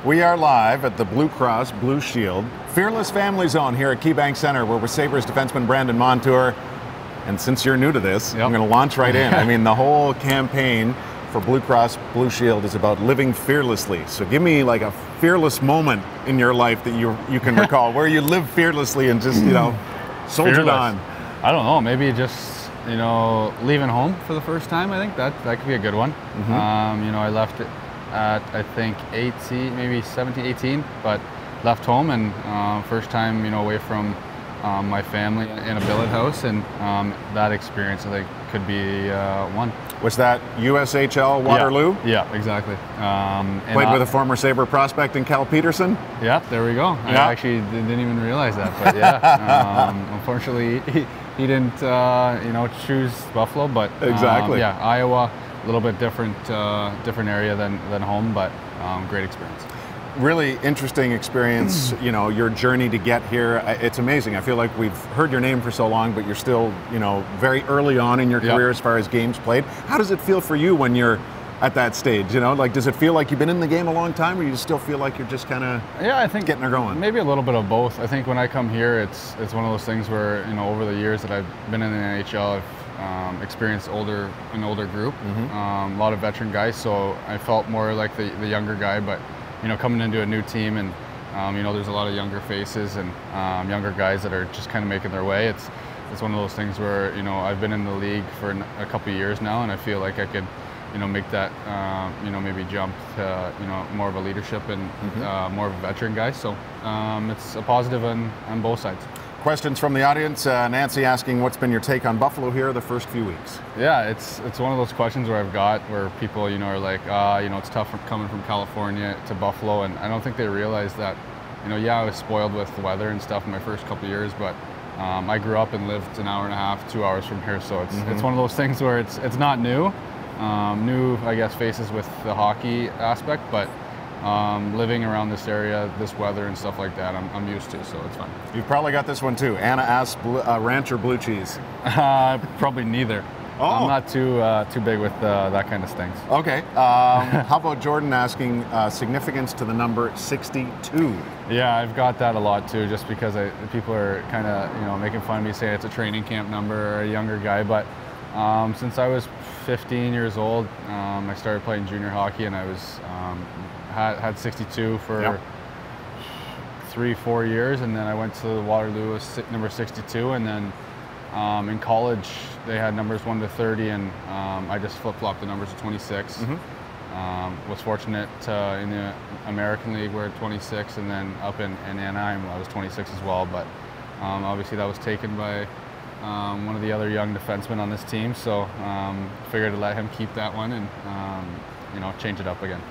We are live at the Blue Cross Blue Shield Fearless Family Zone here at KeyBank Center. We're with Sabres defenseman Brandon Montour. And since you're new to this, I'm going to launch right in. I mean, the whole campaign for Blue Cross Blue Shield is about living fearlessly. So give me like a fearless moment in your life that you can recall where you live fearlessly and just, soldiered on. I don't know, maybe just, leaving home for the first time. I think that could be a good one. I left it at, I think, 18, maybe 17, 18, but left home and first time, away from my family in a billet house, and that experience I think could be one. Was that USHL Waterloo? Yeah, exactly. Played with a former Sabre prospect in Cal Peterson? Yeah, there we go. I actually didn't even realize that, but yeah. Unfortunately, he didn't, choose Buffalo, but exactly. Iowa, a little bit different area than home, but great experience. Really interesting experience, your journey to get here. It's amazing. I feel like we've heard your name for so long, but you're still, very early on in your career as far as games played. How does it feel for you when you're at that stage? Does it feel like you've been in the game a long time, or you still feel like you're just kind of I think getting her going? Maybe a little bit of both. I think when I come here, it's one of those things where, over the years that I've been in the NHL, I've experienced an older group, a lot of veteran guys, so I felt more like the younger guy, but coming into a new team and, there's a lot of younger faces and younger guys that are just kind of making their way. It's one of those things where, I've been in the league for a couple of years now, and I feel like I could, make that, maybe jump to, more of a leadership and more of a veteran guy. So it's a positive on both sides. Questions from the audience. Nancy asking, what's been your take on Buffalo here the first few weeks? Yeah, it's one of those questions where people, are like, it's tough coming from California to Buffalo, and I don't think they realize that, I was spoiled with the weather and stuff in my first couple of years, but I grew up and lived an hour and a half, 2 hours from here, so it's one of those things where it's not new. New, I guess, faces with the hockey aspect, but living around this area, this weather and stuff like that, I'm used to, so it's fine. You've probably got this one too. Anna asks, ranch or blue cheese? Probably neither. Oh. I'm not too big with that kind of things. Okay. How about Jordan asking significance to the number 62? Yeah, I've got that a lot too, just because people are kind of making fun of me saying it's a training camp number or a younger guy, but since I was 15 years old, I started playing junior hockey, and I was had 62 for 3-4 years, and then I went to Waterloo with number 62, and then in college they had numbers 1 to 30, and I just flip-flopped the numbers to 26. Was fortunate in the American League we're at 26, and then up in Anaheim I was 26 as well, but obviously that was taken by one of the other young defensemen on this team, so figured to let him keep that one and change it up again.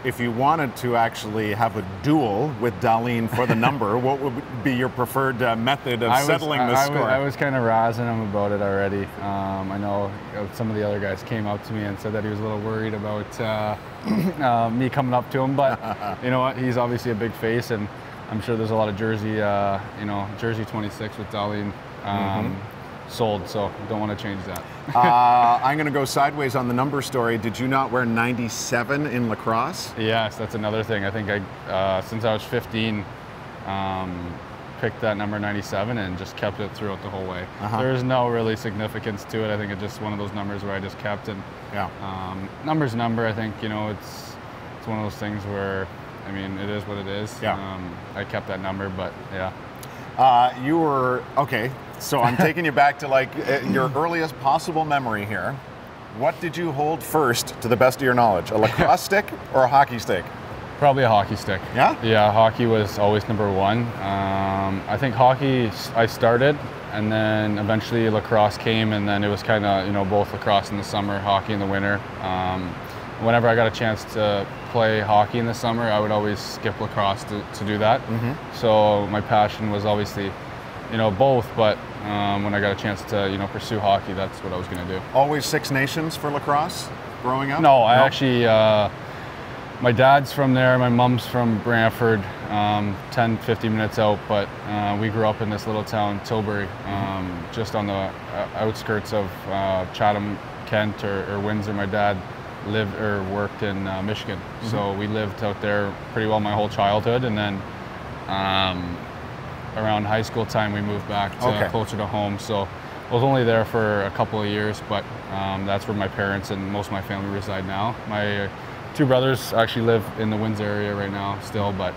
If you wanted to actually have a duel with Darlene for the number, what would be your preferred method of settling the score? I was kind of razzing him about it already. I know some of the other guys came up to me and said that he was a little worried about me coming up to him, but you know what? He's obviously a big face, and I'm sure there's a lot of jersey 26 with Darlene sold, so don't want to change that. I'm going to go sideways on the number story. Did you not wear 97 in lacrosse? Yes, that's another thing. I think since I was 15, picked that number 97 and just kept it throughout the whole way. There's no really significance to it. I think it's just one of those numbers where I just kept it. Number's number. I think it's one of those things where, I mean, it is what it is. I kept that number, but yeah. You were okay. So I'm taking you back to like your earliest possible memory here. What did you hold first, to the best of your knowledge? A lacrosse stick or a hockey stick? Probably a hockey stick. Yeah? Yeah, hockey was always number one. I think hockey I started, and then eventually lacrosse came, and then it was kind of, both lacrosse in the summer, hockey in the winter. Whenever I got a chance to play hockey in the summer, I would always skip lacrosse to do that. So my passion was obviously, both, but when I got a chance to, pursue hockey, that's what I was going to do. Always Six Nations for lacrosse growing up? No, I actually, my dad's from there, my mom's from Brantford, 10-15 minutes out, but we grew up in this little town, Tilbury, just on the outskirts of Chatham, Kent, or Windsor. My dad lived or worked in Michigan. So we lived out there pretty well my whole childhood, and then around high school time we moved back to closer to home. So I was only there for a couple of years, but that's where my parents and most of my family reside now. My two brothers actually live in the Windsor area right now still, but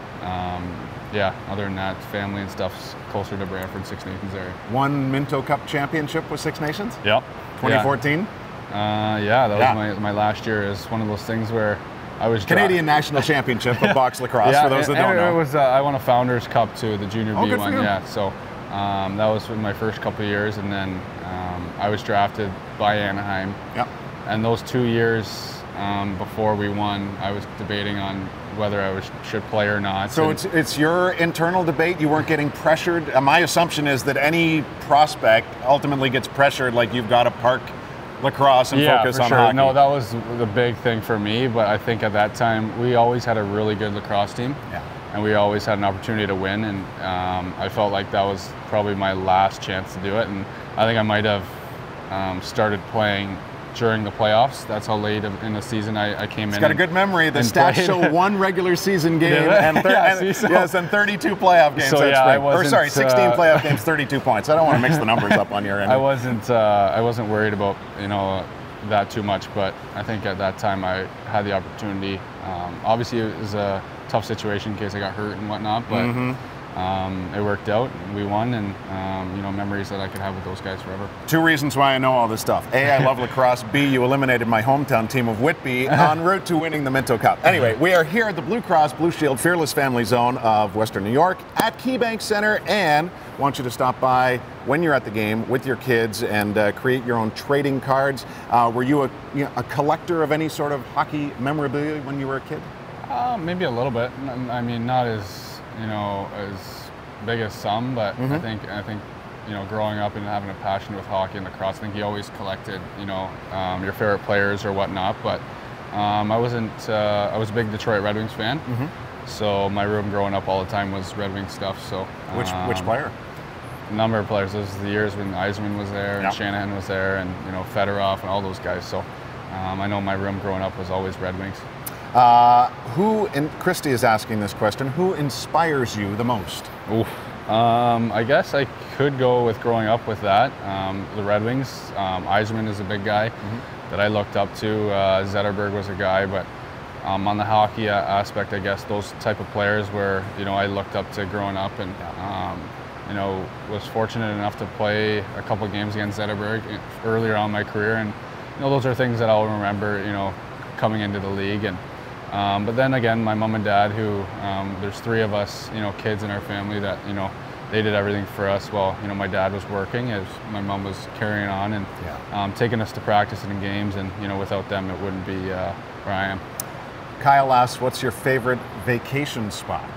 yeah, other than that, family and stuff's closer to Brantford, Six Nations area. Won Minto Cup championship with Six Nations? Yep. 2014? Yeah, that was my last year. It was one of those things where I was Canadian National Championship of box lacrosse, for those that don't know. It was, I won a Founders Cup too, the Junior B good one. for you. Yeah, so that was my first couple of years, and then I was drafted by Anaheim. Yep. And those 2 years before we won, I was debating on whether I should play or not. So it's your internal debate? You weren't getting pressured? My assumption is that any prospect ultimately gets pressured, like you've got to park lacrosse and focus on hockey. No, that was the big thing for me, but I think at that time we always had a really good lacrosse team. Yeah. And we always had an opportunity to win, and I felt like that was probably my last chance to do it, and I think I might have started playing during the playoffs. That's how late in the season I came in. He's got a good memory. The stats show 1 regular season game and 32 playoff games. So, yeah, 16 playoff games, 32 points. I don't want to mix the numbers up on your end. I wasn't worried about that too much, but I think at that time I had the opportunity. Obviously, it was a tough situation in case I got hurt and whatnot, but it worked out. We won, and memories that I could have with those guys forever. 2 reasons why I know all this stuff. A, I love lacrosse. B, you eliminated my hometown team of Whitby en route to winning the Minto Cup. Anyway, we are here at the Blue Cross Blue Shield Fearless Family Zone of Western New York at KeyBank Center, and want you to stop by when you're at the game with your kids and create your own trading cards. Were you a collector of any sort of hockey memorabilia when you were a kid? Maybe a little bit. I mean, not as as big as some, but I think growing up and having a passion with hockey and lacrosse, I think you always collected your favorite players or whatnot. But I wasn't. I was a big Detroit Red Wings fan, so my room growing up all the time was Red Wings stuff. So which player? A number of players. Those were the years when Yzerman was there and Shanahan was there, and Fedorov and all those guys. So I know my room growing up was always Red Wings. And Christy is asking this question, who inspires you the most? Oof. I guess I could go with growing up with that. The Red Wings. Yzerman is a big guy that I looked up to. Zetterberg was a guy, but on the hockey aspect, I guess those type of players where I looked up to growing up, and was fortunate enough to play a couple games against Zetterberg earlier on in my career, and those are things that I'll remember coming into the league. And but then again, my mom and dad, who there's 3 of us, kids in our family that they did everything for us. Well, my dad was working as my mom was carrying on and taking us to practice and games, and without them it wouldn't be where I am. Kyle asks, what's your favorite vacation spot?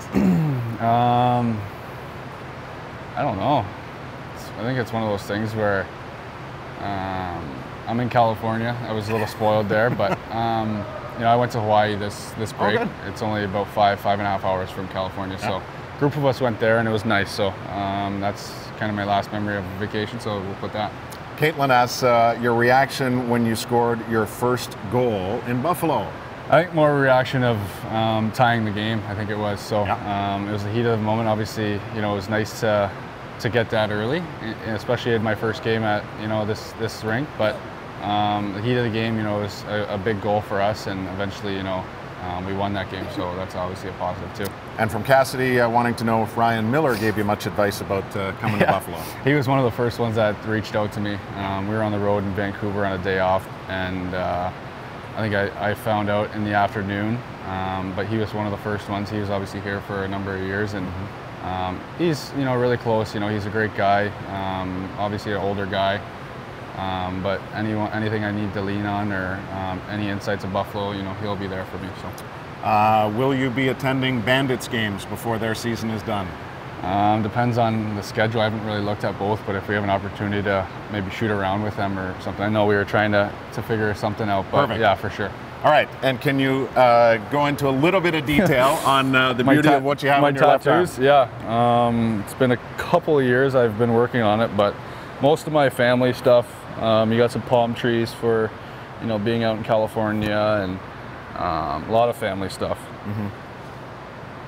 I don't know. I think it's one of those things where I'm in California. I was a little spoiled there, but I went to Hawaii this break. It's only about 5.5 hours from California. So a group of us went there, and it was nice. So that's kind of my last memory of a vacation, so we'll put that. Caitlin asks your reaction when you scored your first goal in Buffalo. I think more a reaction of tying the game, I think it was. So it was the heat of the moment. Obviously, it was nice to get that early, especially in my first game at this rink. But the heat of the game, was a big goal for us, and eventually, we won that game. So that's obviously a positive too. And from Cassidy, wanting to know if Ryan Miller gave you much advice about coming to Buffalo. He was one of the first ones that reached out to me. We were on the road in Vancouver on a day off, and I think I found out in the afternoon, but he was one of the first ones. He was obviously here for a number of years, and he's really close. He's a great guy, obviously an older guy, but anything I need to lean on or any insights of Buffalo, he'll be there for me. So, will you be attending Bandits games before their season is done? Depends on the schedule. I haven't really looked at both, but if we have an opportunity to maybe shoot around with them or something. I know we were trying to figure something out, but yeah, for sure. All right, and can you go into a little bit of detail on the beauty of what you have on your left arm? Yeah, it's been a couple of years I've been working on it, but most of my family stuff, you got some palm trees for being out in California and a lot of family stuff.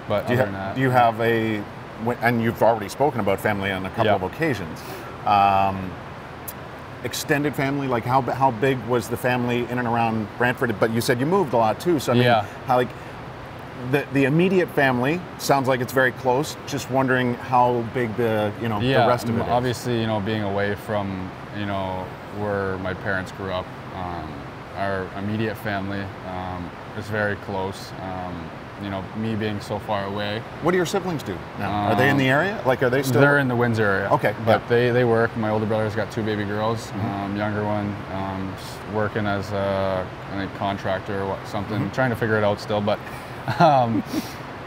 But other than that, do you have and you've already spoken about family on a couple of occasions, extended family, like how big was the family in and around Brantford? But you said you moved a lot too, so I mean, how, like, the immediate family sounds like it's very close. Just wondering how big the the rest of it is. Obviously, being away from where my parents grew up, our immediate family is very close. Me being so far away. What do your siblings do now? Are they in the area? Like, are they still? They're in the Windsor area. Okay. But they work. My older brother's got 2 baby girls. Younger one working as a contractor or something. Trying to figure it out still, but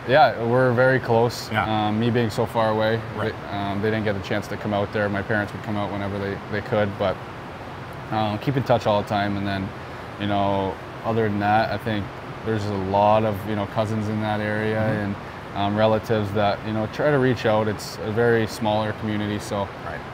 yeah, we're very close. Me being so far away, they didn't get the chance to come out there. My parents would come out whenever they could, but keep in touch all the time. And then, other than that, I think there's a lot of cousins in that area and relatives that try to reach out. It's a very smaller community, so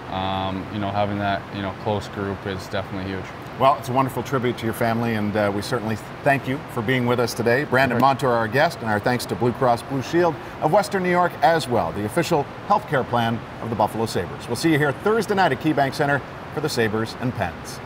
having that close group is definitely huge. Well, it's a wonderful tribute to your family, and we certainly thank you for being with us today. Brandon Montour, our guest, and our thanks to Blue Cross Blue Shield of Western New York as well, the official healthcare plan of the Buffalo Sabres. We'll see you here Thursday night at KeyBank Center for the Sabres and Pens.